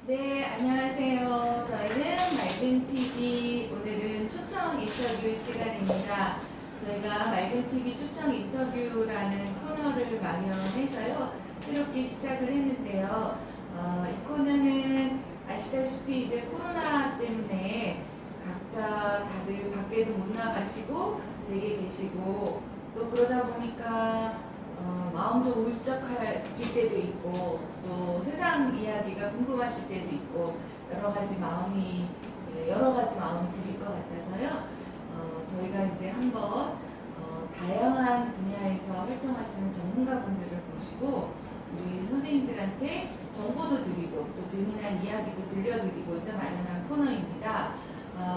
네, 안녕하세요. 저희는 맑은TV, 오늘은 초청 인터뷰 시간입니다. 저희가 맑은TV 초청 인터뷰라는 코너를 마련해서요, 새롭게 시작을 했는데요. 이 코너는 아시다시피 이제 코로나 때문에 각자 다들 밖에도 못 나가시고, 댁에 계시고, 또 그러다 보니까 마음도 울적해질 때도 있고 또 세상 이야기가 궁금하실 때도 있고 여러 가지 마음이 드실 것 같아서요. 저희가 이제 한번 다양한 분야에서 활동하시는 전문가분들을 모시고 우리 선생님들한테 정보도 드리고 또 재미난 이야기도 들려드리고자 마련한 코너입니다.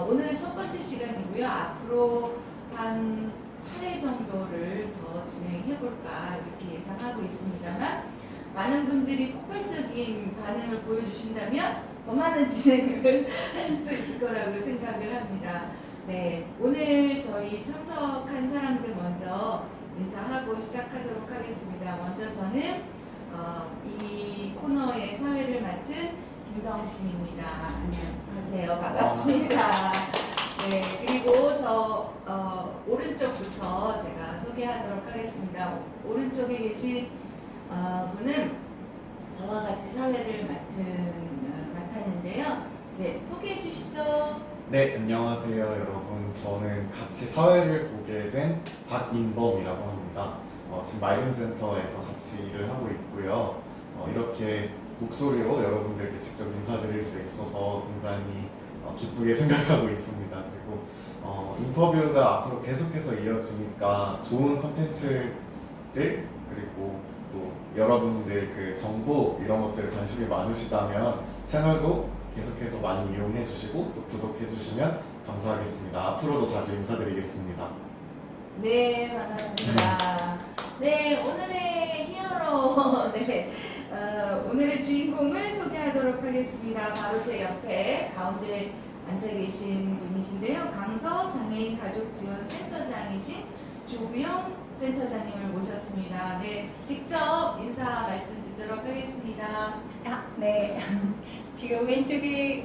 오늘은 첫 번째 시간이고요. 앞으로 한 8회 정도를 더 진행해볼까 이렇게 예상하고 있습니다만 많은 분들이 폭발적인 반응을 보여주신다면 더 많은 진행을 할 수도 있을 거라고 생각을 합니다. 네, 오늘 저희 참석한 사람들 먼저 인사하고 시작하도록 하겠습니다. 먼저 저는 이 코너의 사회를 맡은 김성심입니다. 안녕하세요. 반갑습니다. 네, 그리고 저 오른쪽부터 제가 소개하도록 하겠습니다. 오른쪽에 계신 분은 저와 같이 사회를 맡았는데요. 네, 소개해 주시죠. 네, 안녕하세요, 여러분. 저는 같이 사회를 보게 된 박인범이라고 합니다. 지금 맑은센터에서 같이 일을 하고 있고요. 이렇게 목소리로 여러분들께 직접 인사드릴 수 있어서 굉장히 기쁘게 생각하고 있습니다. 그리고 인터뷰가 앞으로 계속해서 이어지니까 좋은 컨텐츠들 그리고 또 여러분들 그 정보 이런 것들 관심이 많으시다면 채널도 계속해서 많이 이용해 주시고 또 구독해 주시면 감사하겠습니다. 앞으로도 자주 인사드리겠습니다. 네, 반갑습니다. 네, 오늘의 히어로, 네, 오늘의 주인공을 소개하도록 하겠습니다. 바로 제 옆에 가운데 앉아 계신 분이신데요. 강서 장애인 가족지원센터장이신 조구영 센터장님을 모셨습니다. 네, 직접 인사 말씀 듣도록 하겠습니다. 네. 지금 왼쪽에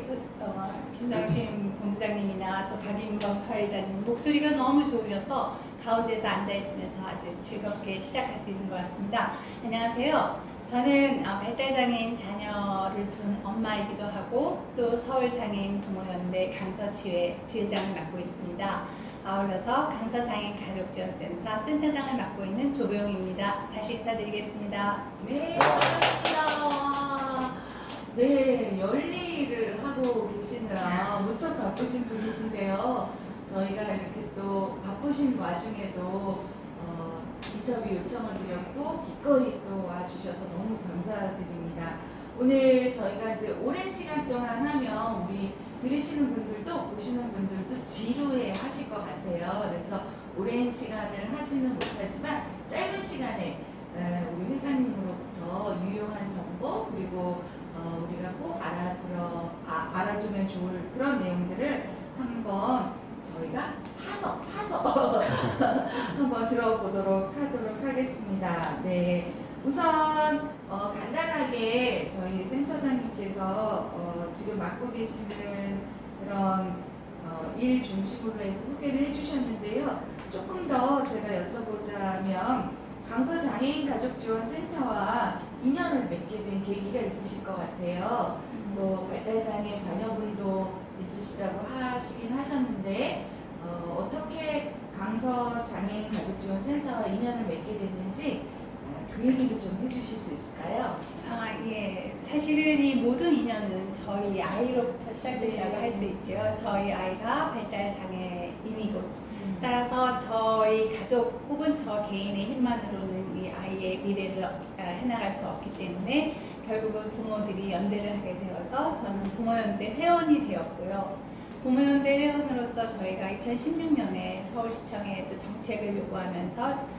김상심 본부장님이나 또 박인범 사회자님 목소리가 너무 좋으셔서 가운데서 앉아있으면서 아주 즐겁게 시작할 수 있는 것 같습니다. 안녕하세요. 저는 발달장애인 자녀를 둔 엄마이기도 하고 또 서울장애인 부모연대 강서지회 지회장을 맡고 있습니다. 아울러서 강서장애인 가족지원센터 센터장을 맡고 있는 조배용입니다. 다시 인사드리겠습니다. 네, 반갑습니다. 네, 열일을 하고 계시느라 무척 바쁘신 분이신데요. 저희가 이렇게 또 바쁘신 와중에도 인터뷰 요청을 드렸고 기꺼이 또 와주셔서 너무 감사드립니다. 오늘 저희가 이제 오랜 시간 동안 하면 우리 들으시는 분들도 보시는 분들도 지루해 하실 것 같아요. 그래서 오랜 시간을 하지는 못하지만 짧은 시간에 우리 회장님으로부터 유용한 정보 그리고 우리가 꼭 알아두면 좋을 그런 내용들을 한번 저희가 타서 한번 들어보도록 하겠습니다. 네, 우선 간단하게 저희 센터장님께서 지금 맡고 계시는 그런 일 중심으로 해서 소개를 해주셨는데요. 조금 더 제가 여쭤보자면 강서장애인 가족지원센터와 인연을 맺게 된 계기가 있으실 것 같아요. 또 발달장애 자녀분도 있으시다고 하시긴 하셨는데 어떻게 강서장애인 가족지원센터와 인연을 맺게 됐는지 그 얘기를 좀 해주실 수 있을까요? 예. 사실은 이 모든 인연은 저희 아이로부터 시작된다고 할 수 있죠. 저희 아이가 발달장애인이고 따라서 저희 가족 혹은 저 개인의 힘만으로는 이 아이의 미래를 해나갈 수 없기 때문에 결국은 부모들이 연대를 하게 되어서 저는 부모연대 회원이 되었고요. 부모연대 회원으로서 저희가 2016년에 서울시청에 또 정책을 요구하면서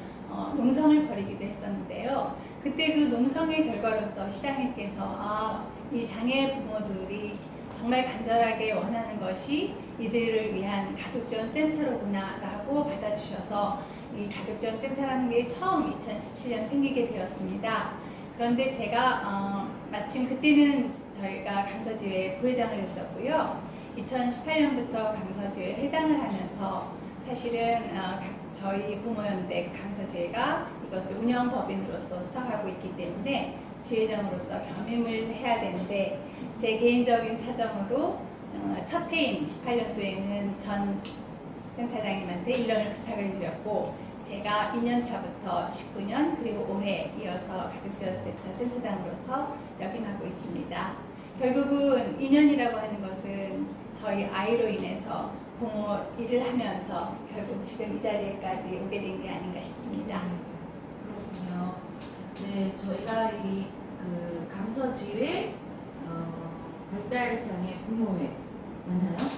농성을 벌이기도 했었는데요. 그때 그 농성의 결과로서 시장님께서 이 장애 부모들이 정말 간절하게 원하는 것이 이들을 위한 가족지원센터로구나 라고 받아주셔서 이 가족지원센터라는 게 처음 2017년 생기게 되었습니다. 그런데 제가 마침 그때는 저희가 강서지회 부회장을 했었고요. 2018년부터 강서지회 회장을 하면서 사실은 저희 부모연대 강서지회가 이것을 운영법인으로서 수탁하고 있기 때문에 지회장으로서 겸임을 해야 되는데 제 개인적인 사정으로 첫 해인 18년도에는 전 센터장님한테 1년을 부탁을 드렸고 제가 2년 차부터 19년 그리고 올해 이어서 가족지원센터 센터장으로서 역임하고 있습니다. 결국은 2년이라고 하는 것은 저희 아이로 인해서 부모 일을 하면서 결국 지금 이 자리에까지 오게 된 게 아닌가 싶습니다. 그렇군요. 네, 저희가 그 강서지회 발달장애 부모회 맞나요?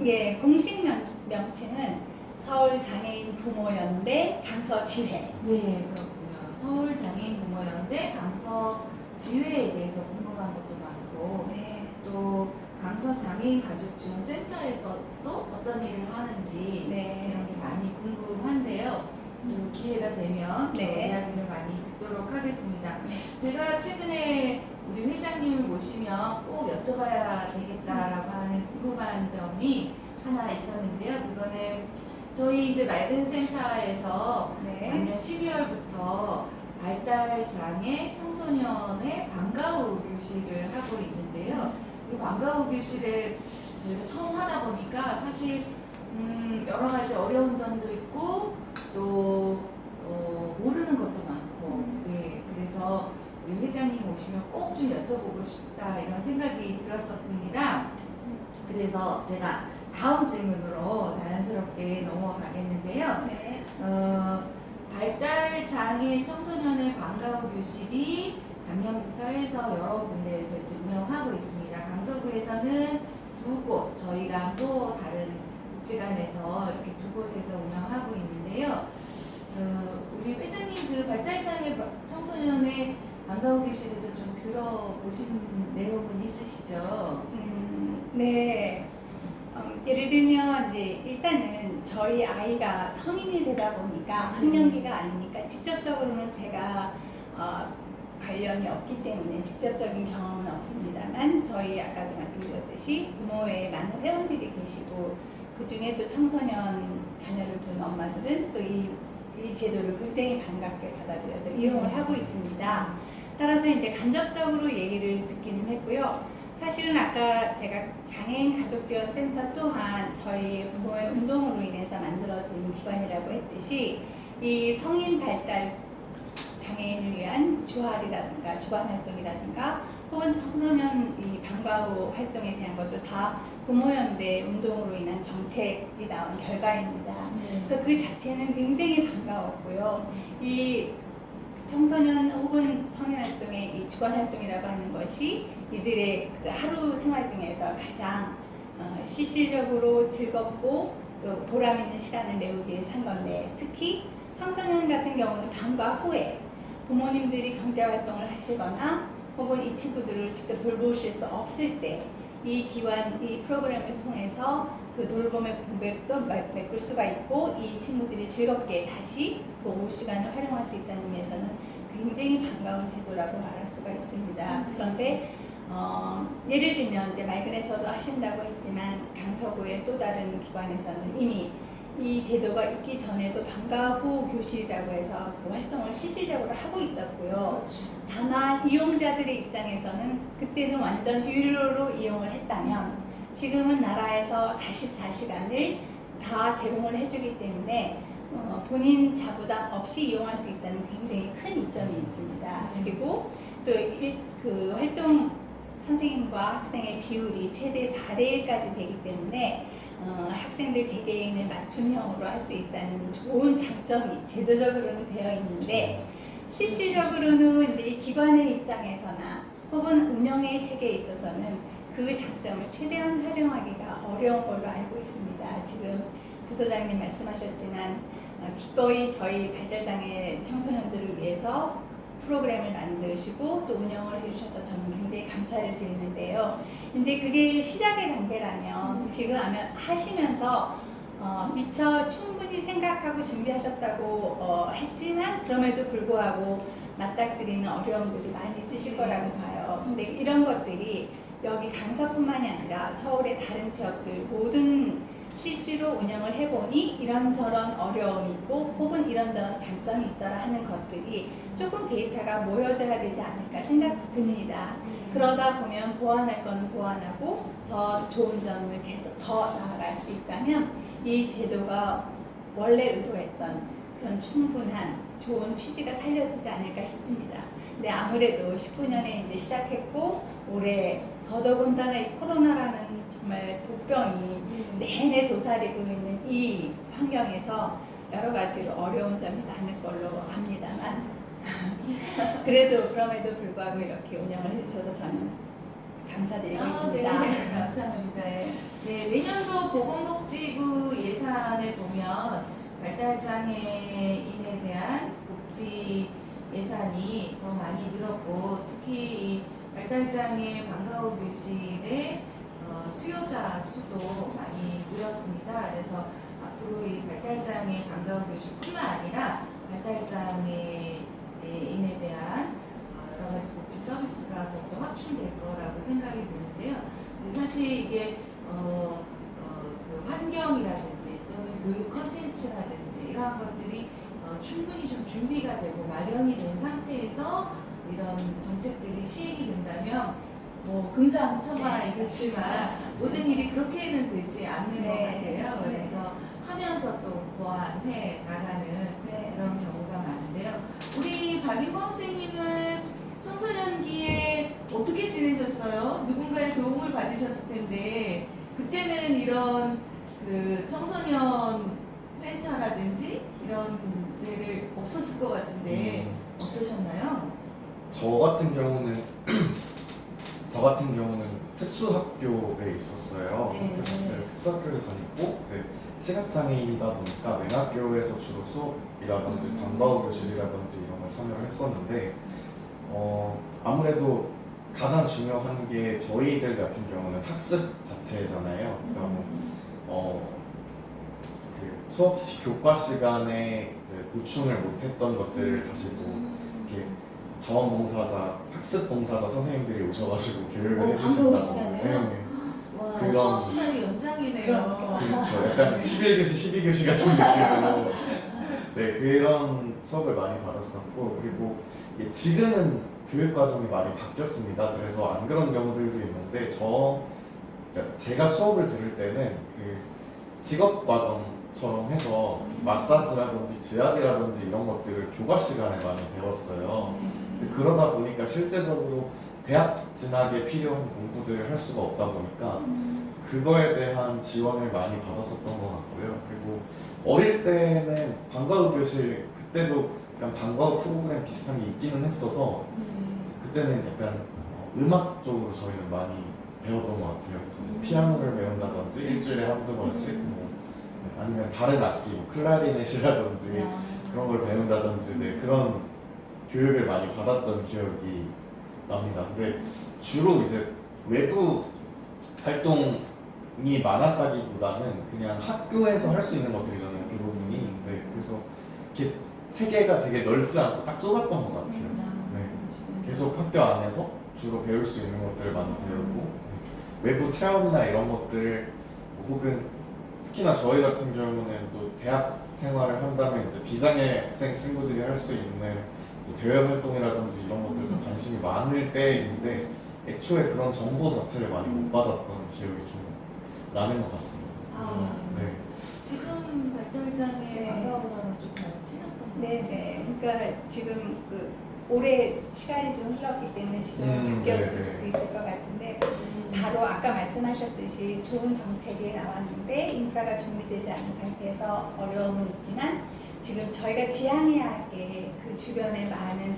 예, 공식 명칭은 서울장애인 부모연대 강서지회. 네, 그렇군요. 서울장애인 부모연대 강서지회에 대해서 궁금한 것도 많고 네. 또 강서장애인 가족지원센터에서도 어떤 일을 하는지 네. 이런 게 많이 궁금한데요. 또 기회가 되면 네. 이야기를 많이 듣도록 하겠습니다. 네. 제가 최근에 우리 회장님을 모시면 꼭 여쭤봐야 되겠다라고 하는 궁금한 점이 하나 있었는데요. 그거는 저희 이제 맑은 센터에서 네. 작년 12월부터 발달장애 청소년의 방과후 교실을 하고 있는데요. 이 방과후 교실을 저희가 처음 하다 보니까 사실 여러 가지 어려운 점도 있고 또 모르는 것도 많고 네 그래서 우리 회장님 오시면 꼭 좀 여쭤보고 싶다 이런 생각이 들었었습니다. 그래서 제가 다음 질문으로 자연스럽게 넘어가겠는데요. 네. 발달장애 청소년의 방과후 교실이 작년부터 해서 여러 군데에서 이제 운영하고 있습니다. 강서구에서는 2곳, 저희랑 또 다른 복지관에서 이렇게 2곳에서 운영하고 있는데요. 우리 회장님 그 발달장애 청소년의 방과후 교실에서 좀 들어보신 내용은 있으시죠? 네. 예를 들면 이제 일단은 저희 아이가 성인이 되다 보니까 학령기가 아니니까 직접적으로는 제가 관련이 없기 때문에 직접적인 경험은 없습니다만 저희 아까도 말씀드렸듯이 부모에 많은 회원들이 계시고 그 중에 또 청소년 자녀를 둔 엄마들은 또 이 제도를 굉장히 반갑게 받아들여서 이용을 하고 있습니다. 따라서 이제 간접적으로 얘기를 듣기는 했고요. 사실은 아까 제가 장애인 가족지원센터 또한 저희 부모의 운동으로 인해서 만들어진 기관이라고 했듯이 이 성인 발달 장애인을 위한 주활이라든가 주간활동이라든가 혹은 청소년 이 방과후 활동에 대한 것도 다 부모연대 운동으로 인한 정책이 나온 결과입니다. 그래서 그 자체는 굉장히 반가웠고요. 이 청소년 혹은 성인 활동의 이 주간 활동이라고 하는 것이 이들의 그 하루 생활 중에서 가장 실질적으로 즐겁고 보람 있는 시간을 메우기 위해 산 건데 특히 청소년 같은 경우는 방과 후에 부모님들이 경제 활동을 하시거나 혹은 이 친구들을 직접 돌보실 수 없을 때 이 기관, 이 프로그램을 통해서 그 돌봄의 공백도 메꿀 수가 있고 이 친구들이 즐겁게 다시 그 오후 시간을 활용할 수 있다는 의미에서는 굉장히 반가운 제도라고 말할 수가 있습니다. 그런데 예를 들면 이제 말근에서도 하신다고 했지만 강서구의 또 다른 기관에서는 이미 이 제도가 있기 전에도 방과후 교실이라고 해서 그 활동을 실질적으로 하고 있었고요. 다만 이용자들의 입장에서는 그때는 완전 유료로 이용을 했다면 지금은 나라에서 44시간을 다 제공을 해주기 때문에 본인 자부담 없이 이용할 수 있다는 굉장히 큰 이점이 있습니다. 그리고 또 그 활동 선생님과 학생의 비율이 최대 4대1까지 되기 때문에 학생들 개개인을 맞춤형으로 할 수 있다는 좋은 장점이 제도적으로는 되어 있는데 실질적으로는 이제 이 기관의 입장에서나 혹은 운영의 체계에 있어서는 그 장점을 최대한 활용하기가 어려운 걸로 알고 있습니다. 지금 부소장님 말씀하셨지만 기꺼이 저희 발달장애 청소년들을 위해서 프로그램을 만드시고 또 운영을 해주셔서 저는 굉장히 감사를 드리는데요. 이제 그게 시작의 단계라면 지금 하시면서 미처 충분히 생각하고 준비하셨다고 했지만 그럼에도 불구하고 맞닥뜨리는 어려움들이 많이 있으실 거라고 봐요. 근데 이런 것들이 여기 강서뿐만이 아니라 서울의 다른 지역들 모든 실제로 운영을 해보니 이런저런 어려움이 있고 혹은 이런저런 장점이 있더라 하는 것들이 조금 데이터가 모여져야 되지 않을까 생각됩니다. 그러다 보면 보완할 거는 보완하고 더 좋은 점을 계속 더 나아갈 수 있다면 이 제도가 원래 의도했던 그런 충분한 좋은 취지가 살려지지 않을까 싶습니다. 근데 아무래도 19년에 이제 시작했고 올해 더더군다나 이 코로나라는 정말 독병이 내내 도사리고 있는 이 환경에서 여러 가지로 어려운 점이 많을 걸로 압니다만 그래도 그럼에도 불구하고 이렇게 운영을 해주셔서 저는 감사드리고 있습니다. 네, 감사합니다. 네. 네, 내년도 보건복지부 예산에 보면 발달장애인에 대한 복지 예산이 더 많이 늘었고 특히 이 발달장애 방과후 교실의 수요자 수도 많이 늘었습니다. 그래서 앞으로 이 발달장애 방과후 교실뿐만 아니라 발달장애인에 대한 여러 가지 복지 서비스가 더욱더 확충될 거라고 생각이 드는데요. 근데 사실 이게 그 환경이라든지 또는 교육 컨텐츠라든지 이러한 것들이 충분히 좀 준비가 되고 마련이 된 상태에서 이런 정책들이 시행이 된다면 뭐 금상첨화이겠지만 모든 일이 그렇게는 되지 않는 것 같아요. 그래서 하면서 또 보완해 나가는 네. 그런 경우가 많은데요. 우리 박윤범 선생님은 청소년기에 어떻게 지내셨어요? 누군가의 도움을 받으셨을 텐데 그때는 이런 그 청소년 센터라든지 이런 데를 없었을 것 같은데 어떠셨나요? 저 같은 경우는 특수학교에 있었어요. 네. 그래서 제가 특수학교를 다녔고 이제 시각장애인이다 보니까 맨학교에서 주로 수업이라든지 방과후 교실이라든지 이런 걸 참여를 했었는데 아무래도 가장 중요한 게 저희들 같은 경우는 학습 자체잖아요. 그러니까 그 수업 교과 시간에 이제 보충을 못했던 것들을 다시 뭐 이렇게 자원봉사자, 학습봉사자 선생님들이 오셔가지고 교육을 방과후 해주신다고. 시간에요? 와, 그런- 수업 시간이 연장이네요. 그렇죠. 약간 11교시, 12교시 같은 느낌으로 네, 그런 수업을 많이 받았었고 그리고 이게 지금은 교육 과정이 많이 바뀌었습니다. 그래서 안 그런 경우들도 있는데 그러니까 제가 수업을 들을 때는 그 직업 과정처럼 해서 마사지라든지 지압이라든지 이런 것들을 교과 시간에 많이 배웠어요. 근데 그러다 보니까 실제적으로 대학 진학에 필요한 공부들을 할 수가 없다 보니까 그거에 대한 지원을 많이 받았었던 것 같고요. 그리고 어릴 때는 방과후 교실 그때도 약간 방과후 프로그램 비슷한 게 있기는 했어서 그때는 약간 음악 쪽으로 저희는 많이 배웠던 것 같아요. 그래서 피아노를 배운다든지 일주일에 한두 번씩 뭐 아니면 다른 악기, 뭐 클라리넷이라든지 그런 걸 배운다든지 네, 그런 교육을 많이 받았던 기억이 납니다. 근데 주로 이제 외부 활동이 많았다기보다는 그냥 학교에서 할 수 있는 것들이잖아요, 대부분이. 네, 그래서 이렇게 세계가 되게 넓지 않고 딱 좁았던 것 같아요. 네, 계속 학교 안에서 주로 배울 수 있는 것들을 많이 배우고 외부 체험이나 이런 것들 혹은 특히나 저희 같은 경우는 또 대학 생활을 한다면 이제 비장애 학생 친구들이 할 수 있는 뭐 대외 활동이라든지 이런 것들도 관심이 많을 때인데 애초에 그런 정보 자체를 많이 못 받았던 기억이 좀 나는 것 같습니다. 그래서 네. 지금 발달장애 네. 방과후랑은 좀 많이 틀렸던 것 같아요. 네네. 그러니까 지금 올해 시간이 좀 흘렀기 때문에 지금 바뀌었을 네네. 수도 있을 것 같은데 바로 아까 말씀하셨듯이 좋은 정책이 나왔는데 인프라가 준비되지 않은 상태에서 어려움은 있지만 지금 저희가 지향해야 할 게 그 주변에 많은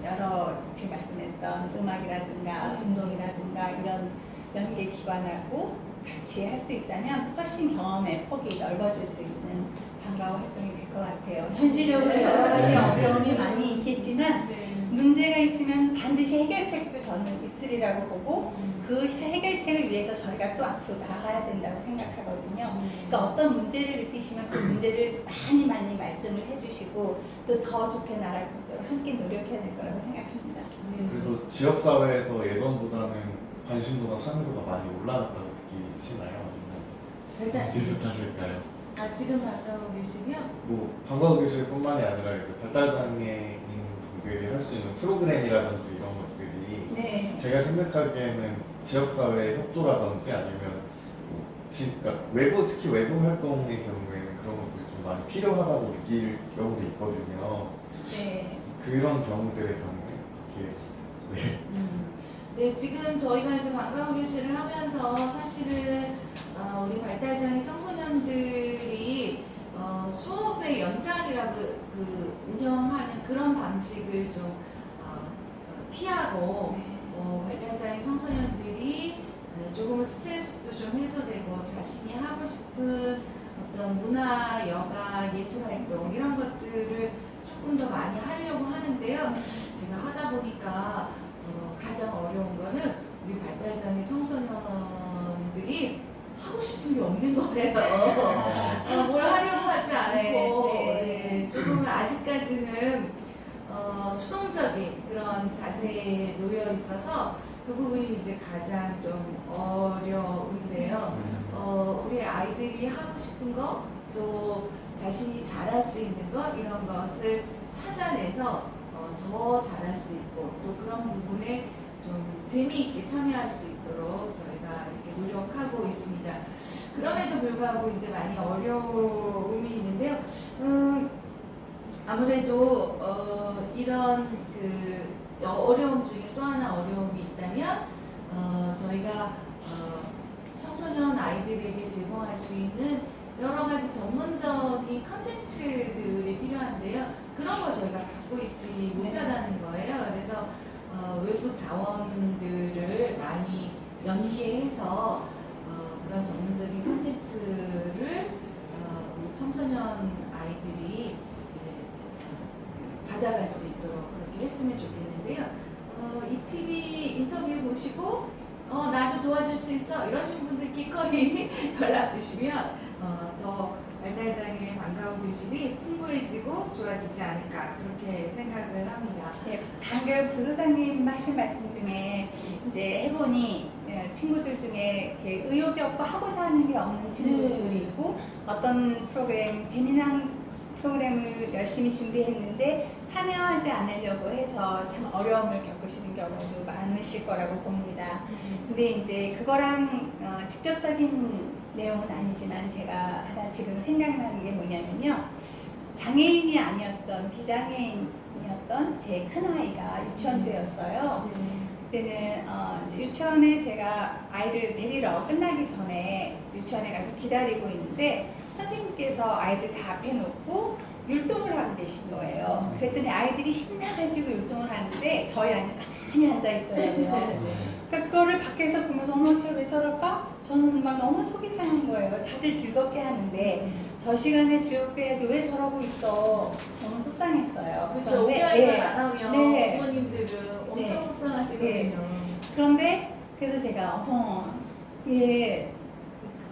여러 지금 말씀했던 음악이라든가 운동이라든가 이런 연계 기관하고 같이 할 수 있다면 훨씬 경험의 폭이 넓어질 수 있는 방과후 활동이 될 것 같아요. 현실적으로 여러 가지 어려움이 많이 있겠지만 문제가 있으면 반드시 해결책도 저는 있으리라고 보고 그 해결책을 위해서 저희가 또 앞으로 나아가야 된다고 생각하거든요. 그러니까 어떤 문제를 느끼시면 그 문제를 많이 말씀을 해주시고 또 더 좋게 나갈 수 있도록 함께 노력해야 될 거라고 생각합니다. 네. 그래도 지역사회에서 예전보다는 관심도가 참여도가 많이 올라갔다고 느끼시나요? 아니면 발달 비슷하실까요? 아 지금 반가워 계시며 뭐 방과후 교실뿐만이 아니라 이제 발달장애인 분들이 할 수 있는 프로그램이라든지 이런 것들이 네. 제가 생각하기에는 지역사회 협조라든지 아니면 그러니까 외부 특히 외부 활동의 경우에는 그런 것들이 좀 많이 필요하다고 느낄 경우도 있거든요. 네. 그런 경우들의 경우에 어떻게 네. 네, 지금 저희가 이제 방과후 교실을 하면서 사실은 우리 발달장애 청소년들이 수업의 연장이라고 운영하는 그런 방식을 좀 피하고 발달장애 청소년들이 조금 스트레스도 좀 해소되고 자신이 하고 싶은 어떤 문화, 여가, 예술 활동 이런 것들을 조금 더 많이 하려고 하는데요. 제가 하다 보니까 가장 어려운 거는 우리 발달장애 청소년들이 하고 싶은 게 없는 거예요. 뭘 하려고 하지 않고 네, 조금 아직까지는 수동적인 그런 자세에 놓여 있어서 그 부분이 이제 가장 좀 어려운데요. 우리 아이들이 하고 싶은 거, 또 자신이 잘할 수 있는 것 이런 것을 찾아내서 더 잘할 수 있고 또 그런 부분에 좀 재미있게 참여할 수 있도록 저희가 이렇게 노력하고 있습니다. 그럼에도 불구하고 이제 많이 어려움이 있는데요. 아무래도 이런 어려움 중에 또 하나 어려움이 있다면 저희가 청소년 아이들에게 제공할 수 있는 여러 가지 전문적인 컨텐츠들이 필요한데요. 그런 걸 저희가 갖고 있지 못하다는 거예요. 그래서 외부 자원들을 많이 연계해서 그런 전문적인 컨텐츠를 우리 청소년 아이들이 받아갈 수 있도록 그렇게 했으면 좋겠는데요. 이 TV 인터뷰 보시고 나도 도와줄 수 있어 이러신 분들 기꺼이 연락 주시면 더 발달장애 방과후 교실이 풍부해지고 좋아지지 않을까 그렇게 생각을 합니다. 네, 방금 부소장님 하신 말씀 중에 이제 해보니 친구들 중에 이렇게 의욕이 없고 하고자 하는 게 없는 친구들이 있고 어떤 프로그램 재미난 프로그램을 열심히 준비했는데 참여하지 않으려고 해서 참 어려움을 겪으시는 경우도 많으실 거라고 봅니다. 근데 이제 그거랑 직접적인 내용은 아니지만 제가 하나 지금 생각나는 게 뭐냐면요. 장애인이 아니었던 비장애인이었던 제 큰아이가 유치원 때였어요. 그때는 이제 유치원에 제가 아이를 데리러 끝나기 전에 유치원에 가서 기다리고 있는데 선생님께서 아이들 다 앞에 놓고 율동을 하고 계신 거예요. 그랬더니 아이들이 신나가지고 율동을 하는데 저희 아이는 가만히 앉아있더라고요. 그러니까 그거를 밖에서 보면서 어머 쟤 왜 저럴까? 저는 막 너무 속이 상한 거예요. 다들 즐겁게 하는데 저 시간에 즐겁게 해야지 왜 저러고 있어. 너무 속상했어요. 그렇죠. 우리 아이가 안 하면 네. 부모님들은 엄청 네. 속상하시거든요. 그런데 그래서 제가 얘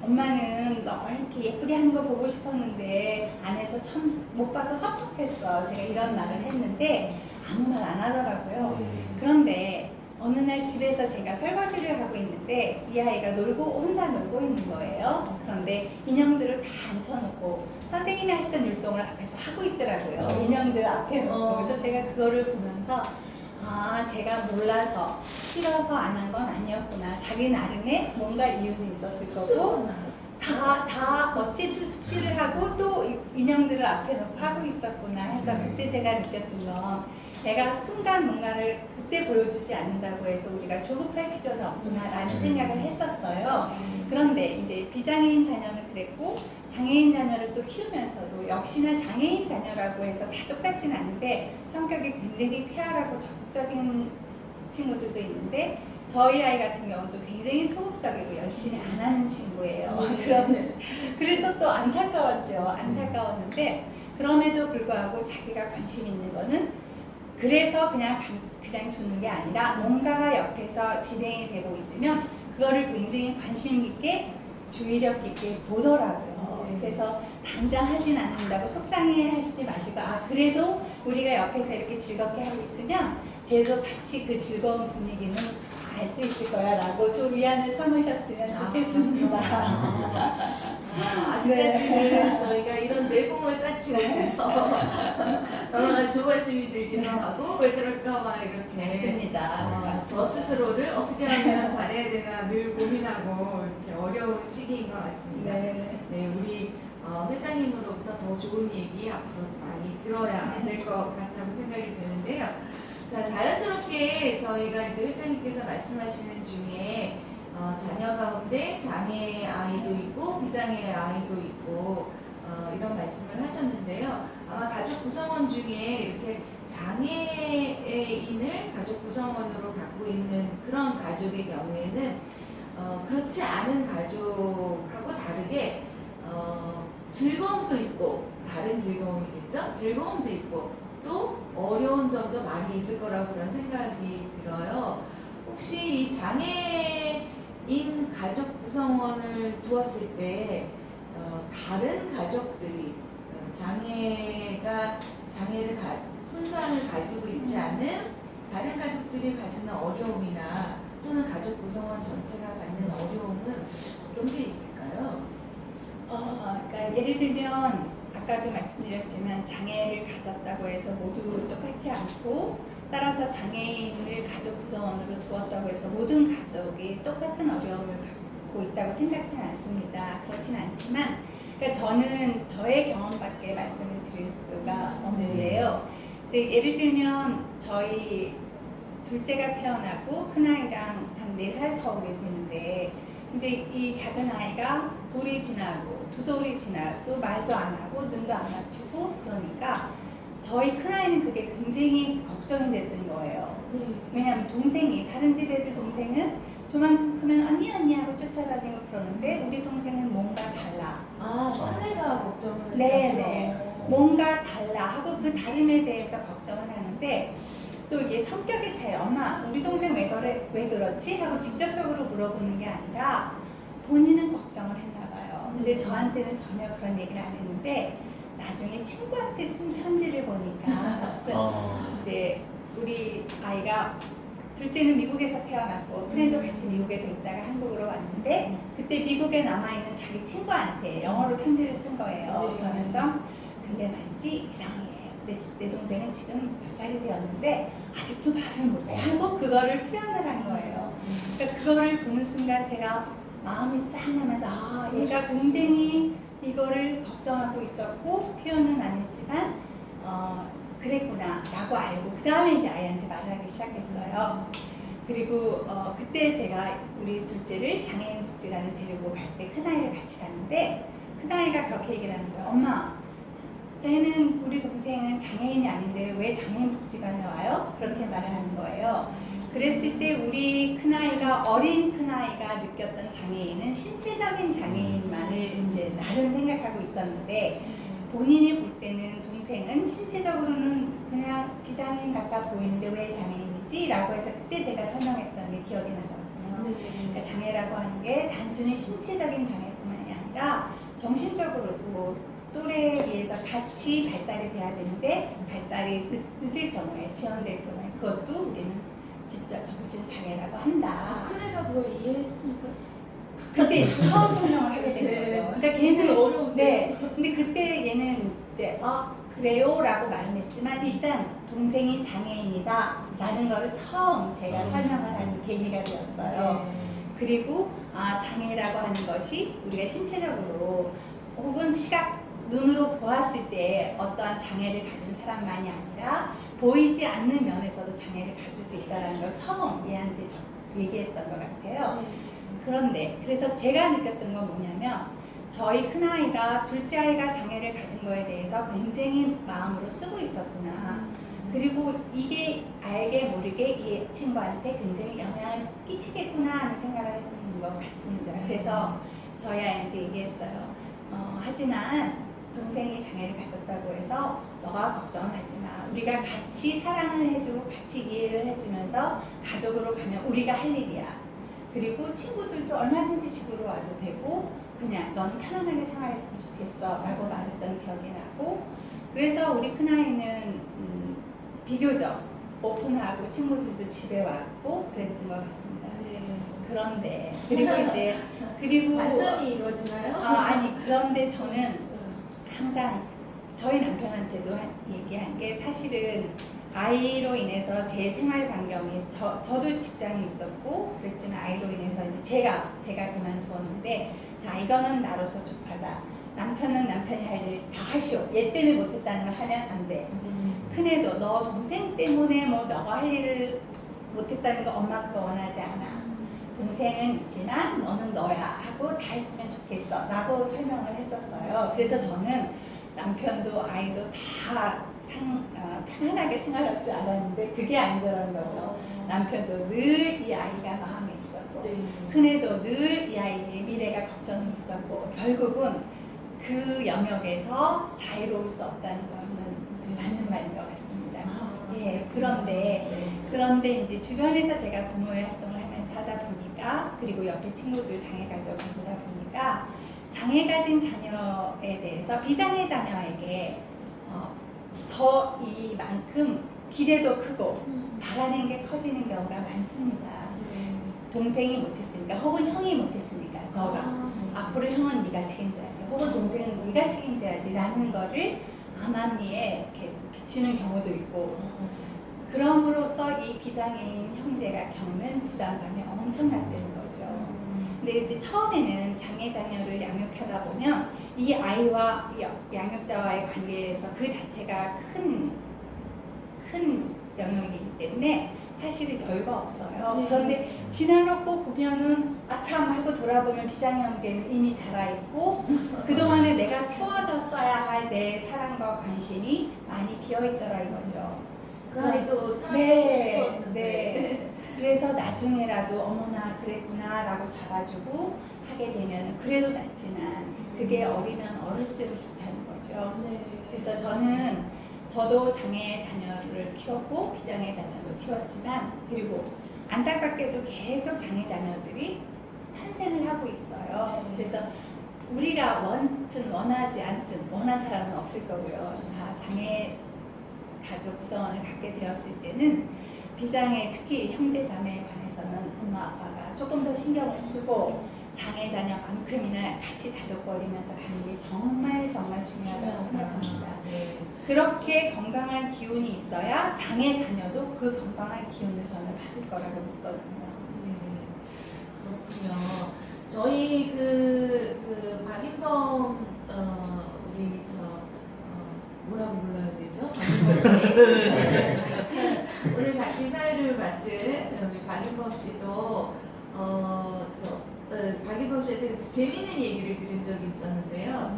엄마는 너 이렇게 예쁘게 하는 거 보고 싶었는데 안에서 참 못 봐서 섭섭했어. 제가 이런 말을 했는데 아무 말 안 하더라고요. 그런데 어느 날 집에서 제가 설거지를 하고 있는데 이 아이가 혼자 놀고 있는 거예요. 그런데 인형들을 다 앉혀놓고 선생님이 하시던 율동을 앞에서 하고 있더라고요. 인형들 앞에 놓고. 그래서 제가 그거를 보면서 제가 몰라서 싫어서 안 한 건 아니었구나. 자기 나름의 뭔가 이유는 있었을 거고 다 어쨌든 숙제를 하고 또 인형들을 앞에 놓고 하고 있었구나 해서 그때 제가 느꼈던 건 내가 순간 뭔가를 그때 보여주지 않는다고 해서 우리가 조급할 필요는 없구나라는 생각을 했었어요. 그런데 이제 비장애인 자녀는 그랬고 장애인 자녀를 또 키우면서도 역시나 장애인 자녀라고 해서 다 똑같지는 않은데 성격이 굉장히 쾌활하고 적극적인 친구들도 있는데 저희 아이 같은 경우도 굉장히 소극적이고 열심히 안 하는 친구예요. 그래서 또 안타까웠죠. 안타까웠는데 그럼에도 불구하고 자기가 관심 있는 거는 그래서 그냥 두는 게 아니라 뭔가가 옆에서 진행이 되고 있으면 그거를 굉장히 관심 있게 주의력 있게 보더라고요. 그래서 당장 하진 않는다고 속상해 하시지 마시고 그래도 우리가 옆에서 이렇게 즐겁게 하고 있으면 쟤도 같이 그 즐거운 분위기는 알 수 있을 거야 라고 좀 위안을 삼으셨으면 좋겠습니다. 아직까지는 저희가 이런 내공을 쌓지 못해서 여러 가지 조바심이 들기도 하고 왜 그럴까 막 이렇게 맞습니다. 저 스스로를 어떻게 하면 잘해야 되나 늘 고민하고 이렇게 어려운 시기인 것 같습니다. 네. 네, 우리 회장님으로부터 더 좋은 얘기 앞으로 많이 들어야 될 것 같다고 생각이 드는데요. 자, 자연스럽게 저희가 이제 회장님께서 말씀하시는 중에 자녀 가운데 장애 아이도 있고 비장애 아이도 있고 이런 말씀을 하셨는데요. 아마 가족 구성원 중에 이렇게 장애인을 가족 구성원으로 갖고 있는 그런 가족의 경우에는 그렇지 않은 가족하고 다르게 즐거움도 있고 다른 즐거움이겠죠? 즐거움도 있고 또 어려운 점도 많이 있을 거라고 그런 생각이 들어요. 혹시 이 장애인 가족 구성원을 두었을 때 다른 가족들이 손상을 가지고 있지 않은 다른 가족들이 가지는 어려움이나 또는 가족 구성원 전체가 갖는 어려움은 어떤 게 있을까요? 그러니까 예를 들면 아까도 말씀드렸지만 장애를 가졌다고 해서 모두 똑같지 않고 따라서 장애인을 가족 구성원으로 두었다고 해서 모든 가족이 똑같은 어려움을 갖고 있다고 생각지는 않습니다. 그렇진 않지만 그러니까 저는 저의 경험밖에 말씀을 드릴 수가 없는데요. 이제 예를 들면 저희 둘째가 태어나고 큰아이랑 한 4살 터울이 되는데 이제 이 작은 아이가 돌이 지나고 두 돌이 지나도 말도 안 하고 눈도 안 맞추고 그러니까 저희 큰아이는 그게 굉장히 걱정이 됐던 거예요. 왜냐하면 동생이 다른 집 애들 동생은 조만큼 크면 언니 언니 하고 쫓아다니고 그러는데 우리 동생은 뭔가 달라. 큰애가 걱정을 네네. 했다고요? 뭔가 달라 하고 그 다름에 대해서 걱정을 하는데 또 얘 성격의 차이, 엄마 우리 동생 왜 그래 왜 그렇지 하고 직접적으로 물어보는 게 아니라 본인은 걱정을 했나 봐요. 근데 저한테는 전혀 그런 얘기를 안 했는데 나중에 친구한테 쓴 편지를 보니까 이제 우리 아이가 둘째는 미국에서 태어났고 큰애도 같이 미국에서 있다가 한국으로 왔는데 그때 미국에 남아있는 자기 친구한테 영어로 편지를 쓴 거예요. 네. 그러면서 근데 말이지 이상해. 내 동생은 지금 몇 살이 되었는데 아직도 말을 못해 하고 그거를 표현을 한 거예요. 그러니까 그거를 보는 순간 제가 마음이 짠하면서 얘가 굉장히 이거를 걱정하고 있었고 표현은 안 했지만 그랬구나 라고 알고 그 다음에 이제 아이한테 말을 하기 시작했어요. 그리고 그때 제가 우리 둘째를 장애인 복지관을 데리고 갈 때 큰아이를 같이 갔는데 큰아이가 그렇게 얘기를 하는 거예요. 엄마 얘는 우리 동생은 장애인이 아닌데 왜 장애인 복지관에 와요? 그렇게 말을 하는 거예요. 그랬을 때 우리 큰아이가 어린 큰아이가 느꼈던 장애인은 신체적인 장애인만을 이제 나름 생각하고 있었는데 본인이 볼 때는 동생은 신체적으로는 그냥 비장애인 같아 보이는데 왜 장애인이지? 라고 해서 그때 제가 설명했던 게 기억이 나거든요. 그러니까 장애라고 하는 게 단순히 신체적인 장애뿐만이 아니라 정신적으로도 또래에 비해서 같이 발달이 돼야 되는데 발달이 늦을 경우에 지연될 경우에 그것도 우리는 지적 정신장애라고 한다. 큰애가 그걸 이해했습니까? 그때 처음 설명을 하게 된 거죠. 그러니까 굉장히 걔는 어려운데. 네. 근데 그때 얘는 이제 그래요라고 말은 했지만 일단 동생이 장애인이다라는 거를 처음 제가 설명을 하는 계기가 되었어요. 그리고 장애라고 하는 것이 우리가 신체적으로 혹은 눈으로 보았을 때 어떠한 장애를 가진 사람만이 아니라 보이지 않는 면에서도 장애를 가질 수 있다는 걸 처음 얘한테 얘기했던 것 같아요. 그런데 그래서 제가 느꼈던 건 뭐냐면 저희 큰아이가 둘째 아이가 장애를 가진 거에 대해서 굉장히 마음으로 쓰고 있었구나. 그리고 이게 알게 모르게 이 친구한테 굉장히 영향을 끼치겠구나 하는 생각을 했던 것 같습니다. 그래서 저희 아이한테 얘기했어요. 하지만 동생이 장애를 가졌다고 해서 너가 걱정을 하지 마. 우리가 같이 사랑을 해주고 같이 이해를 해주면서 가족으로 가면 우리가 할 일이야. 그리고 친구들도 얼마든지 집으로 와도 되고 그냥 너는 편안하게 생활했으면 좋겠어 라고 말했던 기억이 나고 그래서 우리 큰아이는 비교적 오픈하고 친구들도 집에 왔고 그랬던 것 같습니다. 네. 그런데 그리고 완전히 이루어지나요? 아니 그런데 저는 항상 저희 남편한테도 얘기한 게 사실은 아이로 인해서 제 생활 반경이 저도 직장에 있었고 그랬지만 아이로 인해서 이제 제가 그만두었는데 자 이거는 나로서 족하다. 남편은 남편이 할 일 다 하시오. 얘 때문에 못했다는 걸 하면 안 돼. 큰애도 너 동생 때문에 뭐 너가 할 일을 못했다는 거 엄마가 그거 원하지 않아. 동생은 있지만 너는 너야 하고 다 했으면 좋겠어 라고 설명을 했었어요. 그래서 저는 남편도 아이도 다 편안하게 생활할 줄 알았는데 그게 아니더라는 거죠. 남편도 늘 이 아이가 마음에 있었고 네. 큰애도 늘 이 아이의 미래가 걱정이 있었고 결국은 그 영역에서 자유로울 수 없다는 거는 맞는 말인 것 같습니다. 예, 그런데 이제 주변에서 제가 부모의 활동을 하면서 하다 보니까 그리고 옆에 친구들 장애 가족을 보다 보니까 장애 가진 자녀에 대해서 비장애 자녀에게 더 이만큼 기대도 크고 바라는 게 커지는 경우가 많습니다. 동생이 못했으니까 혹은 형이 못했으니까 너가 앞으로 형은 네가 책임져야지 혹은 동생은 네가 책임져야지 라는 거를 암암리에 이렇게 비추는 경우도 있고 그럼으로써 이 비장애인 형제가 겪는 부담감이 엄청나다는 거죠. 근데 이제 처음에는 장애 자녀를 양육하다 보면 이 아이와 양육자와의 관계에서 그 자체가 큰 영역이기 때문에 사실은 여유가 없어요. 네. 그런데 지나놓고 보면은 아참 하고 돌아보면 비장애 형제는 이미 자라있고 그동안에 내가 채워줬어야 할 내 사랑과 관심이 많이 비어있더라 이거죠. 그 아이도 사랑하고 네, 싶었는데. 네. 그래서 나중에라도 어머나 그랬구나 라고 잡아주고 하게 되면 그래도 낫지만 그게 어리면 어릴수록 좋다는 거죠. 네. 그래서 저도 장애 자녀를 키웠고 비장애 자녀를 키웠지만 그리고 안타깝게도 계속 장애 자녀들이 탄생을 하고 있어요. 네. 그래서 우리가 원하지 않든 원한 사람은 없을 거고요. 다 장애 가족 구성원을 갖게 되었을 때는 비장애 특히 형제 자매에 관해서는 엄마 아빠가 조금 더 신경을 쓰고 장애 자녀만큼이나 같이 다독거리면서 가는 게 정말 중요하다고 생각합니다. 네. 그렇게 건강한 기운이 있어야 장애 자녀도 그 건강한 기운을 저는 받을 거라고 믿거든요. 네, 그렇군요. 저희 박인범 우리 뭐라고 불러야 되죠? 박인범 씨 오늘 같이 사회를 맡은 우리 박인범 씨도 박인범 씨에 대해서 재미있는 얘기를 들은 적이 있었는데요.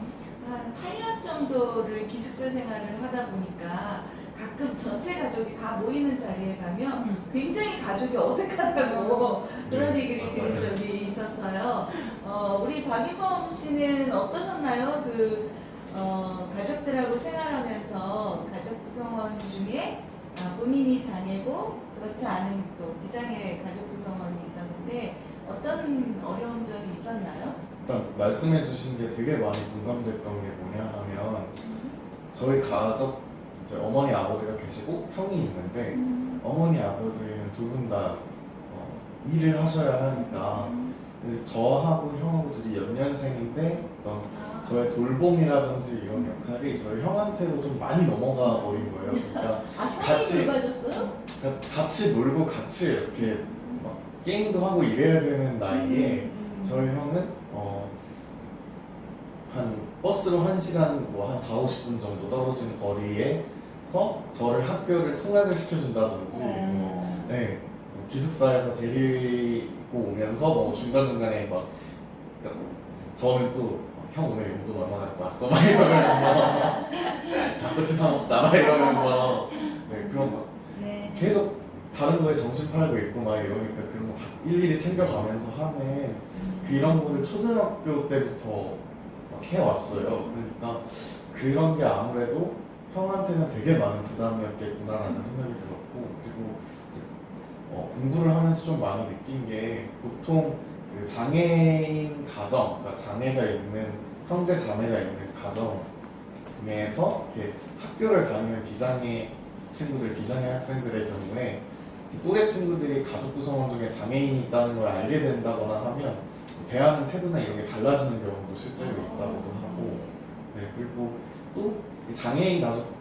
한 8년 정도를 기숙사 생활을 하다 보니까 가끔 전체 가족이 다 모이는 자리에 가면 굉장히 가족이 어색하다고 그런 얘기를 들은 적이 있었어요. 우리 박인범 씨는 어떠셨나요? 가족들하고 생활하면서 가족 구성원 중에 본인이 장애고 그렇지 않은 또 비장애 가족 구성원이 있었는데 어떤 어려운 점이 있었나요? 일단 말씀해 주신 게 되게 많이 공감됐던 게 뭐냐 하면 저희 가족 이제 어머니 아버지가 계시고 형이 있는데 어머니 아버지는 두 분 다 일을 하셔야 하니까 이제 저하고 형하고 둘이 연년생인데 어떤 저의 돌봄이라든지 이런 역할이 저희 형한테도 좀 많이 넘어가 버린 거예요. 그러니까 형이 돌봐줬어요? 같이 놀고 같이 이렇게 막 게임도 하고 이래야 되는 나이에 저희 형은 한 버스로 1시간 뭐 한 4-50분 정도 떨어진 거리에서 저를 학교를 통학을 시켜준다든지 네, 기숙사에서 데리고 오면서 뭐 중간중간에 막 그러니까 저는 또 형 오늘 용돈 얼마 갖고 왔어? 막 이러면서 닭꼬치 사 먹자 막 이러면서 네, 그런 거 네. 계속 다른 거에 정신 팔고 있고 막 이러니까 그런 거 다 일일이 챙겨가면서 하는 이런 거를 초등학교 때부터 막 해왔어요. 그러니까 그런 게 아무래도 형한테는 되게 많은 부담이었겠구나라는 생각이 들었고 그리고 이제 공부를 하면서 좀 많이 느낀 게 보통 그 장애인 가정, 그러니까 장애가 있는 형제 자매가 있는 가정에서 이렇게 학교를 다니는 비장애 친구들, 비장애 학생들의 경우에 또래 친구들이 가족 구성원 중에 장애인이 있다는 걸 알게 된다거나 하면 대하는 태도나 이런 게 달라지는 경우도 실제로 있다고도 하고, 네, 그리고 또 장애인 가족,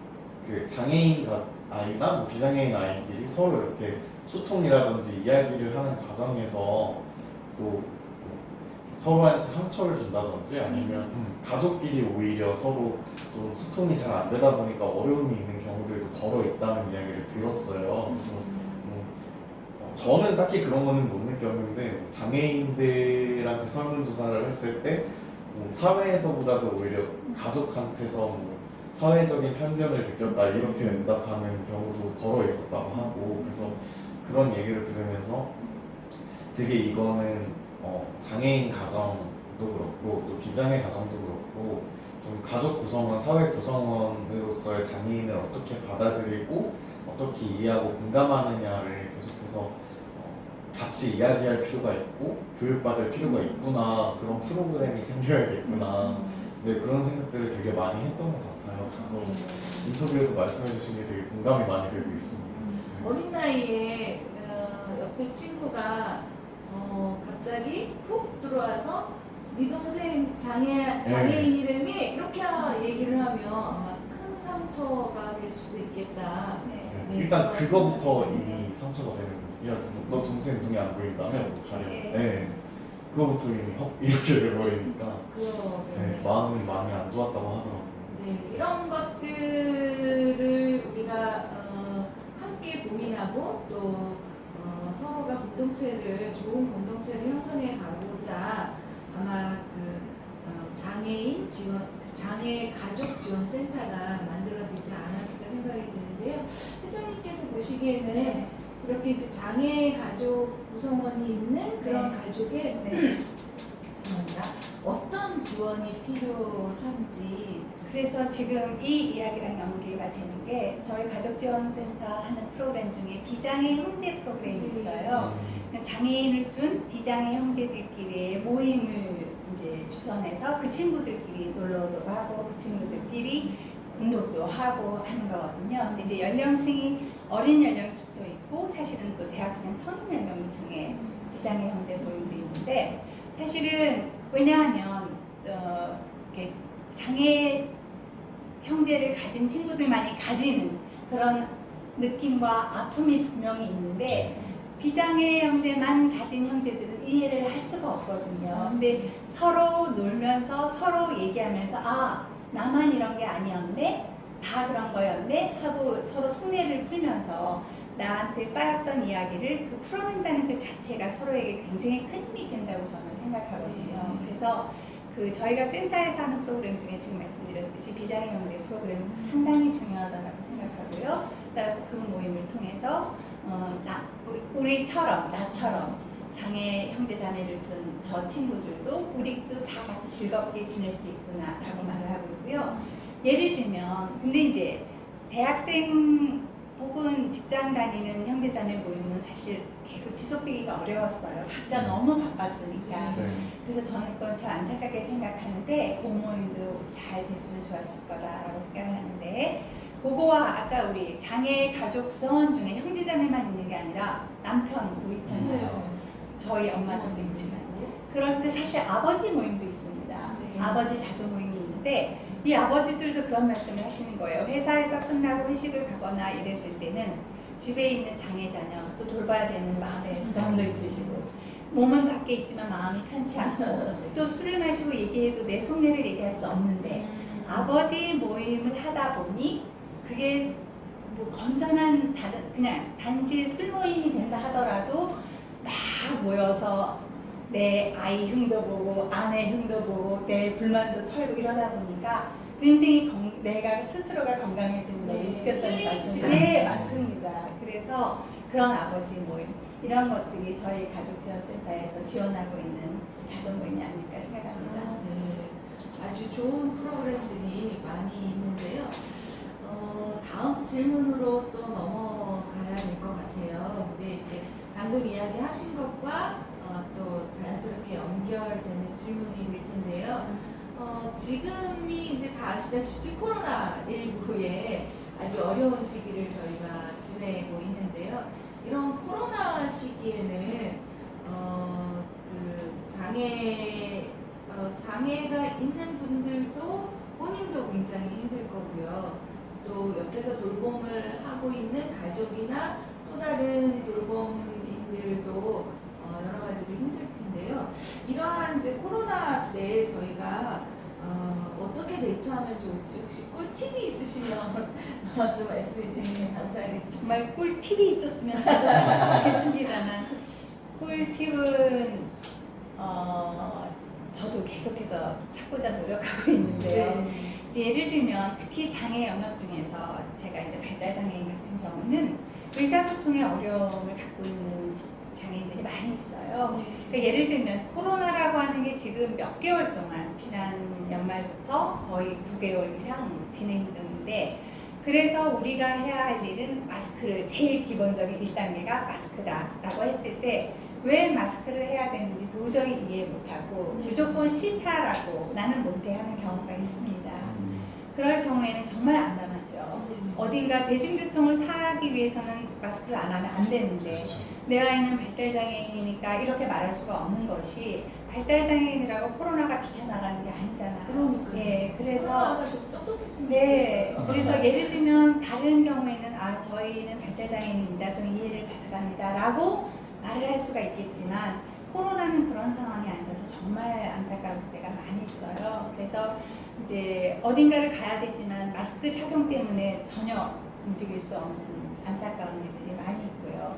아이나 뭐 비장애인 아이들이 서로 이렇게 소통이라든지 이야기를 하는 과정에서 또 서로한테 상처를 준다든지 아니면 가족끼리 오히려 서로 좀 소통이 잘 안 되다 보니까 어려움이 있는 경우들도 걸어 있다는 이야기를 들었어요. 그래서 저는 딱히 그런 거는 못 느꼈는데 장애인들한테 설문조사를 했을 때 사회에서보다도 오히려 가족한테서 사회적인 편견을 느꼈다 이렇게 응답하는 경우도 걸어 있었다고 하고, 그래서 그런 얘기를 들으면서 되게 이거는 장애인 가정도 그렇고 또 비장애 가정도 그렇고 좀 가족 구성원, 사회 구성원으로서의 장애인을 어떻게 받아들이고 어떻게 이해하고 공감하느냐를 계속해서 같이 이야기할 필요가 있고 교육받을 필요가 있구나, 그런 프로그램이 생겨야겠구나, 네, 그런 생각들을 되게 많이 했던 것 같아요. 그래서 인터뷰에서 말씀해 주신 게 되게 공감이 많이 되고 있습니다. 어린 나이에 옆에 친구가 갑자기 훅 들어와서 네 동생 장애인이라며 이렇게 얘기를 하면 아마 큰 상처가 될 수도 있겠다. 네. 네, 일단 그런 그거부터 생각이 이미 상처가 되는 거예요. 야, 너 동생 눈이 안 보인다며? 어떡하냐? 네. 네. 그거부터 이미 이렇게 돼버리니까 네, 마음이 안 좋았다고 하더라고요. 네, 이런 것들을 우리가 함께 고민하고 또 서로가 좋은 공동체를 형성해 가고자 아마 장애인 지원, 장애 가족 지원 센터가 만들어지지 않았을까 생각이 드는데요. 회장님께서 보시기에는 네. 이렇게 이제 장애 가족 구성원이 있는 그런 네. 가족에 네. 죄송합니다. 어떤 지원이 필요한지. 그래서 지금 이 이야기랑 연계가 되는 게 저희 가족지원센터 하는 프로그램 중에 비장애 형제 프로그램이 있어요. 장애인을 둔 비장애 형제들끼리의 모임을 이제 주선해서 그 친구들끼리 놀러도 가고 그 친구들끼리 운동도 하고 하는 거거든요. 근데 이제 연령층이 어린 연령층도 있고 사실은 또 대학생 성인 연령층의 비장애 형제 모임도 있는데, 사실은 왜냐하면 이렇게 장애 형제를 가진 친구들만이 가지는 그런 느낌과 아픔이 분명히 있는데 비장애 형제만 가진 형제들은 이해를 할 수가 없거든요. 근데 서로 놀면서 서로 얘기하면서 나만 이런 게 아니었네? 다 그런 거였네? 하고 서로 속내를 풀면서 나한테 쌓였던 이야기를 풀어낸다는 그 자체가 서로에게 굉장히 큰 힘이 된다고 저는 생각하거든요. 그래서 저희가 센터에서 하는 프로그램 중에 지금 말씀드렸듯이 비장애 형제 프로그램은 상당히 중요하다고 생각하고요. 따라서 그 모임을 통해서 우리처럼 나처럼 장애 형제 자매를 둔 저 친구들도 우리도 다 같이 즐겁게 지낼 수 있구나라고 말을 하고 있고요. 예를 들면 근데 이제 대학생 혹은 직장 다니는 형제 자매 모임은 사실 계속 지속되기가 어려웠어요. 각자 너무 바빴으니까. 그래서 저는 그건 참 안타깝게 생각하는데 모임도 잘 됐으면 좋았을 거라고 생각을 하는데, 그거와 아까 우리 장애 가족 구성원 중에 형제 자매만 있는 게 아니라 남편도 있잖아요. 저희 엄마들도 있지만 그럴 때 사실 아버지 모임도 있습니다. 아버지 자조 모임이 있는데 이 아버지들도 그런 말씀을 하시는 거예요. 회사에서 끝나고 회식을 가거나 이랬을 때는 집에 있는 장애 자녀 또 돌봐야 되는 마음의 부담도 있으시고 몸은 밖에 있지만 마음이 편치 않고 또 술을 마시고 얘기해도 내 속내를 얘기할 수 없는데 아버지 모임을 하다 보니 그게 뭐 건전한 그냥 단지 술 모임이 된다 하더라도 막 모여서 내 아이 흉도 보고 아내 흉도 보고 내 불만도 털고 이러다 보니까 굉장히 내가 스스로가 건강해지는 걸 느꼈다는 말씀. 네, 맞습니다. 그래서 그런 아버지 모임 이런 것들이 저희 가족지원센터에서 지원하고 있는 자전 모임이 아닐까 생각합니다. 네, 아주 좋은 프로그램들이 많이 있는데요. 다음 질문으로 또 넘어가야 될 것 같아요. 근데 이제 방금 이야기하신 것과 또 자연스럽게 연결되는 질문이 될 텐데요. 지금이 이제 다 아시다시피 코로나19에 아주 어려운 시기를 저희가 지내고 있는데요. 이런 코로나 시기에는 장애가 있는 분들도 본인도 굉장히 힘들 거고요. 또 옆에서 돌봄을 하고 있는 가족이나 또 다른 돌봄인들도 여러 가지로 힘들 텐데요. 이러한 이제 코로나 때 저희가 어떻게 대처하면 좋을지 혹시 꿀팁이 있으시면 좀 말씀해 주시면 감사하겠습니다. 정말 꿀팁이 있었으면 저도 좋겠습니다만 꿀팁은 저도 계속해서 찾고자 노력하고 있는데요. 네. 이제 예를 들면 특히 장애 영역 중에서 제가 이제 발달 장애인 같은 경우는 의사소통에 어려움을 갖고 있는 장애인들이 많이 있어요. 그러니까 예를 들면 코로나라고 하는 게 지금 몇 개월 동안 지난 연말부터 거의 9개월 이상 진행 중인데 그래서 우리가 해야 할 일은 마스크를 제일 기본적인 1단계가 마스크다라고 했을 때 왜 마스크를 해야 되는지 도저히 이해 못하고 무조건 싫다라고 나는 못해 하는 경우가 있습니다. 그럴 경우에는 정말 안담하죠. 어딘가 대중교통을 타기 위해서는 마스크를 안 하면 안 되는데 그렇죠. 내 아이는 발달장애인이니까 이렇게 말할 수가 없는 것이 발달장애인이라고 코로나가 비켜나가는 게 아니잖아요. 그러니까요. 네, 그래서 코로나가 좀 똑똑했으면 네, 좋겠어요. 그래서 예를 들면 다른 경우에는 저희는 발달장애인입니다. 좀 이해를 바랍니다. 라고 말을 할 수가 있겠지만 코로나는 그런 상황이 아니라서 정말 안타까울 때가 많이 있어요. 그래서 이제 어딘가를 가야 되지만 마스크 착용 때문에 전혀 움직일 수 없는 안타까운 일들이 많이 있고요.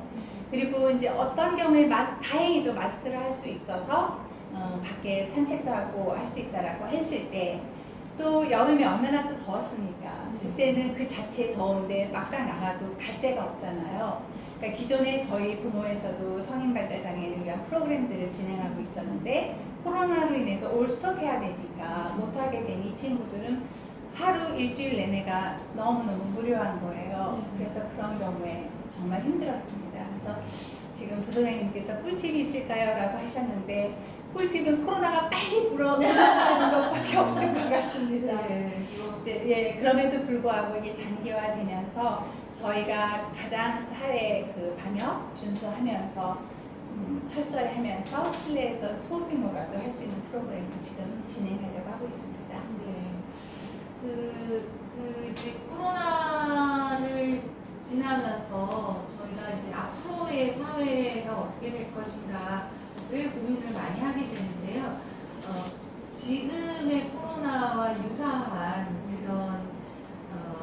그리고 이제 어떤 경우에 다행히도 마스크를 할 수 있어서 밖에 산책도 하고 할 수 있다라고 했을 때 또 여름에 얼마나 또 더웠으니까 그때는 그 자체에 더운데 막상 나가도 갈 데가 없잖아요. 그러니까 기존에 저희 부노에서도 성인 발달 장애인을 위한 프로그램들을 진행하고 있었는데 코로나로 인해서 올 스톱해야 되니까 못하게 된 이 친구들은 하루 일주일 내내가 너무너무 무료한 거예요. 그래서 그런 경우에 정말 힘들었습니다. 그래서 지금 부소장님께서 꿀팁이 있을까요? 라고 하셨는데 꿀팁은 코로나가 빨리 불어나는 것밖에 없을 것 같습니다. 네. 이제 그럼에도 불구하고 이게 장기화되면서 저희가 가장 사회 그 방역 준수하면서 철저히 하면서 실내에서 소규모라도 할 수 있는 프로그램을 지금 진행하려고 하고 있습니다. 네. 이제 코로나를 지나면서 저희가 이제 앞으로의 사회가 어떻게 될 것인가를 고민을 많이 하게 되는데요. 지금의 코로나와 유사한 그런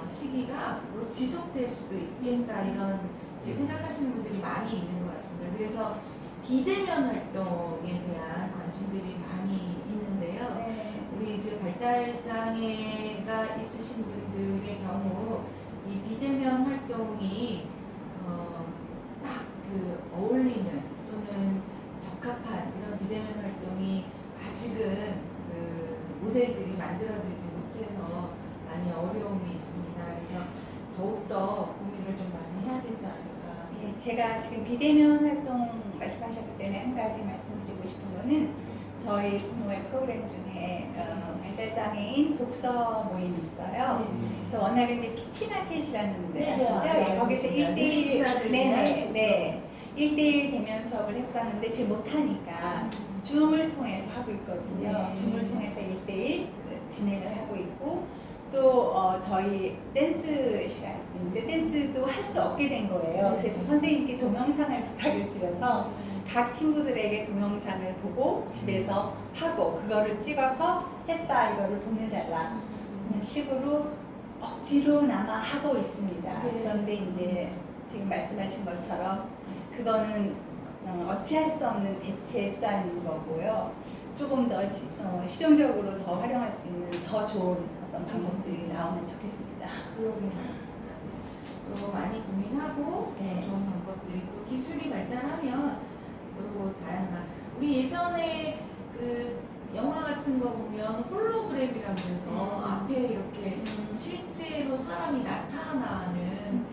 시기가 앞으로 지속될 수도 있겠다 이런 생각하시는 분들이 많이 있는 것 같습니다. 그래서 비대면 활동에 대한 관심들이 많이 있는데요. 네. 우리 이제 발달 장애가 있으신 분들의 경우 이 비대면 활동이 딱 어울리는 또는 적합한 이런 비대면 활동이 아직은 모델들이 만들어지지 못해서 많이 어려움이 있습니다. 그래서 더욱더 고민을 좀 많이 해야 되지 않을까. 예, 제가 지금 비대면 활동 말씀하셨기 때문에 한 가지 말씀드리고 싶은 거는 저희 부모의 프로그램 중에 발달장애인 독서 모임이 있어요. 그래서 워낙에 이제 피치마켓이라는 데 아시죠? 예, 거기서 1대1 네. 1대1 대면 수업을 했었는데 지금 못하니까 줌을 통해서 하고 있거든요. 네. 줌을 통해서 1대1 진행을 하고 있고 또 저희 댄스 시간인데 댄스도 할 수 없게 된 거예요. 그래서 선생님께 동영상을 부탁을 드려서 각 친구들에게 동영상을 보고 집에서 하고 그거를 찍어서 했다 이거를 보내달라 이런 식으로 억지로나마 하고 있습니다. 네. 그런데 이제 지금 말씀하신 것처럼 그거는 어찌할 수 없는 대체 수단인 거고요. 조금 더 실용적으로 더 활용할 수 있는 더 좋은 어떤 방법들이 나오면 좋겠습니다. 그러게요. 또 많이 고민하고 네. 좋은 방법들이 또 기술이 발달하면 또 다양한 우리 예전에 그 영화 같은 거 보면 홀로그램이라고 해서 앞에 이렇게 실제로 사람이 나타나는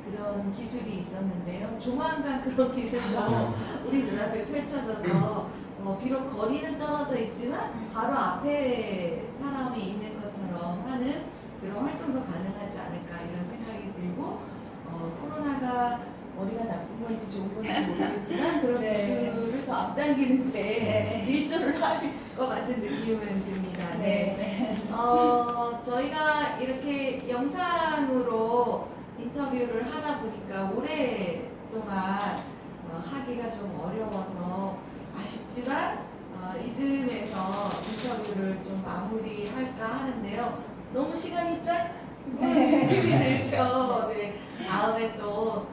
그런 기술이 있었는데요. 조만간 그런 기술도 우리 눈앞에 펼쳐져서 비록 거리는 떨어져 있지만 바로 앞에 사람이 있는 것처럼 하는 그런 활동도 가능하지 않을까 이런 생각이 들고 코로나가 머리가 나쁜 건지 좋은 건지 모르겠지만 그런 네. 기술을 더 앞당기는데 네. 일조를 할 것 같은 느낌은 듭니다. 네. 네. 저희가 이렇게 영상으로 인터뷰를 하다 보니까 오랫동안 하기가 좀 어려워서 아쉽지만 이쯤에서 인터뷰를 좀 마무리할까 하는데요. 너무 시간이 짧은 느낌이 들죠. 네. 다음에 또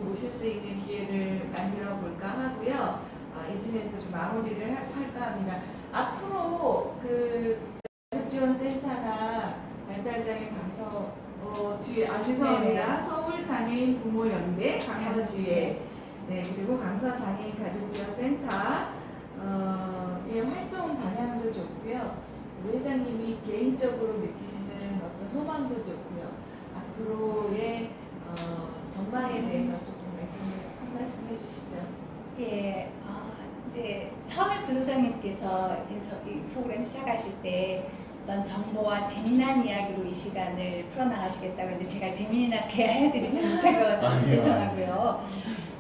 모실 수 있는 기회를 만들어 볼까 하고요. 이쯤에서 좀 마무리를 할까 합니다. 앞으로 가족지원센터나 발달장애 강서 죄송합니다. 네네. 서울장애인 부모연대 강서지회 네, 그리고 강서장애인 가족지원센터 의 활동 방향도 좋고요. 우리 회장님이 개인적으로 느끼시는 어떤 소망도 좋고요. 앞으로의 전망에 대해서 조금 한 말씀 해주시죠. 예, 이제 처음에 부소장님께서 이 프로그램 시작하실 때 어떤 정보와 재미난 이야기로 이 시간을 풀어나가시겠다고 했는데 제가 재미나게 해드리지 못한 것 같아서 아니요. 죄송하고요.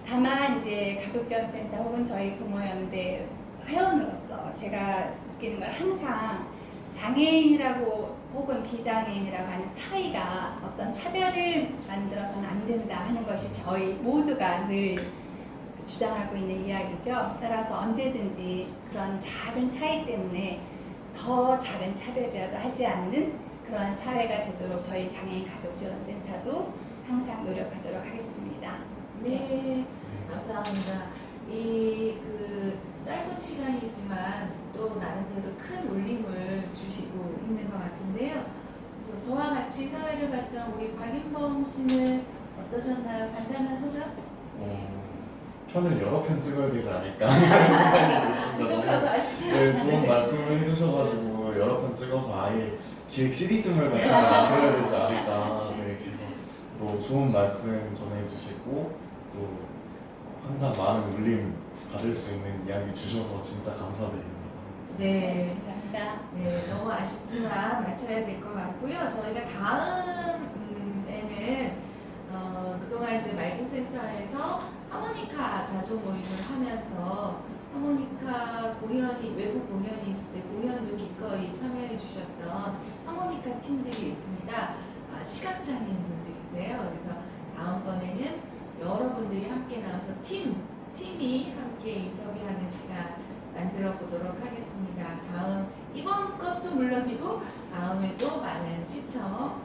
다만 이제 가족지원센터 혹은 저희 부모연대 회원으로서 제가 느끼는 건 항상 장애인이라고 혹은 비장애인이라고 하는 차이가 어떤 차별을 만들어서는 안 된다 하는 것이 저희 모두가 늘 주장하고 있는 이야기죠. 따라서 언제든지 그런 작은 차이 때문에 더 작은 차별이라도 하지 않는 그런 사회가 되도록 저희 장애인 가족지원센터도 항상 노력하도록 하겠습니다. 네, 감사합니다. 짧은 시간이지만 또 나름대로 큰 울림을 주시고 있는 것 같은데요. 그래서 저와 같이 사회를 봤던 우리 박윤범 씨는 어떠셨나요? 간단한 소감? 편을 여러 편 찍어야 되지 않을까 생각이 부족하고 들었습니다. 아쉽죠? 네, 좋은 말씀을 해주셔가지고 여러 편 찍어서 아예 기획 시리즈물 같은 거 만들어야 되지 않을까. 네, 그래서 또 좋은 말씀 전해주시고 또 항상 많은 울림 받을 수 있는 이야기 주셔서 진짜 감사드립니다. 네. 감사합니다. 네, 너무 아쉽지만 마쳐야 될 것 같고요. 저희가 다음에는 그동안 이제 마이크센터에서 하모니카 자조 모임을 하면서 하모니카 외부 공연이 있을 때 공연도 기꺼이 참여해 주셨던 하모니카 팀들이 있습니다. 시각장애인 분들이세요. 그래서 다음번에는 여러분들이 함께 나와서 팀이 함께 인터뷰하는 시간 만들어 보도록 하겠습니다. 이번 것도 물론이고 다음에도 많은 시청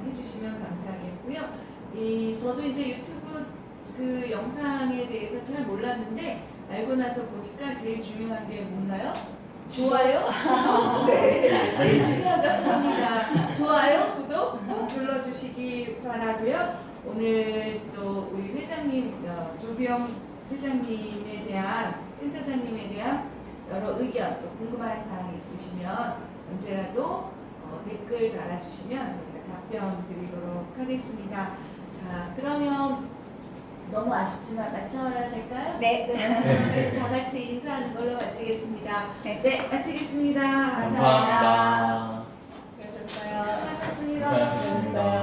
해주시면 감사하겠고요. 저도 이제 유튜브 그 영상에 대해서 잘 몰랐는데 알고 나서 보니까 제일 중요한 게 뭔가요? 좋아요, 구독. 네, 제일 중요하다고 합니다. 좋아요, 구독 꼭 눌러주시기 바라고요. 오늘 또 우리 회장님 조비영 회장님에 대한 센터장님에 대한 여러 의견 또 궁금한 사항이 있으시면 언제라도 댓글 달아주시면 저희가 답변 드리도록 하겠습니다. 자, 그러면 너무 아쉽지만 마쳐야 될까요? 네. 마지막에 다 같이 인사하는 걸로 마치겠습니다. 네. 네, 마치겠습니다. 감사합니다. 수고하셨어요. 수고하셨습니다. 고생하셨습니다.